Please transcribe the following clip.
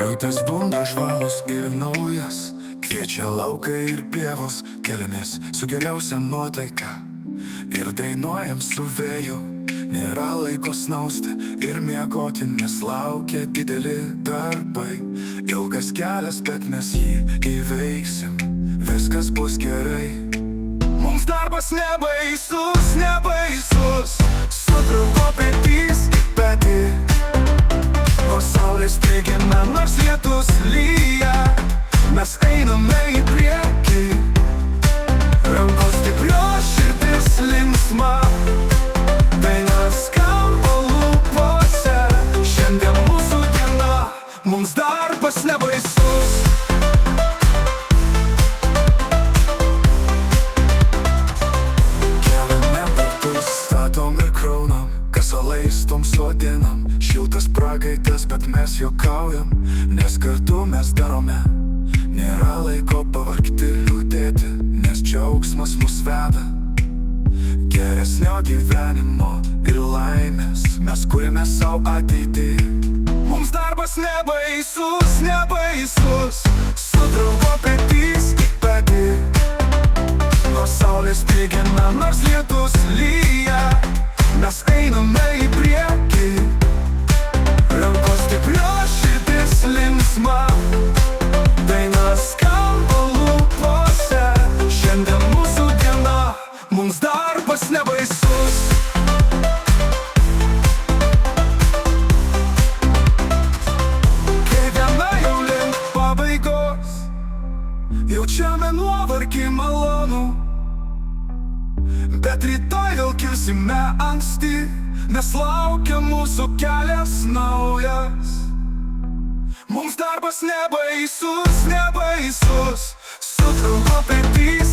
Rytas būna žvalus ir naujas, kviečia laukai ir pievos, keliamės su geriausia nuotaika ir dainuojam su vėju. Nėra laiko snausti ir miegoti, nes laukia dideli darbai. Ilgas kelias, bet mes jį įveiksim, viskas bus gerai. Mums darbas nebaisus, nebaisus, su draugu petys į petį. O saulės prigina, nors lietus lyja, mes einame į priekį. Rankos stiprios, širdis linksma, daina skamba lūpose. Šiandien mūsų diena, mums darbas nebaisus. Keliame batus, statom ir kraunam, kasalais tom sodinam. Šiltas prakaitas, bet mes juokaujam, nes kartu mes darome. Nėra laiko pavargti, liūdėti, nes džiaugsmas mus veda. Geresnio gyvenimo ir laimės mes kuriame savo ateitį. Mums darbas nebaisus, nebaisus, su draugu petys į petį. Nors saulės prigina, nors lietus lyja, mes einame į priekį. Rankos stiprios, širdis linksma, daina skamba lūpose. Šiandien mūsų diena, mums darbas nebaisus. Kai diena jau link pabaigos, jaučiame nuovargį malonų, bet rytoj vėl kilsime anksti, nes laukia mūsų kelias naujas. Mums darbas nebaisus, nebaisus, su draugu petys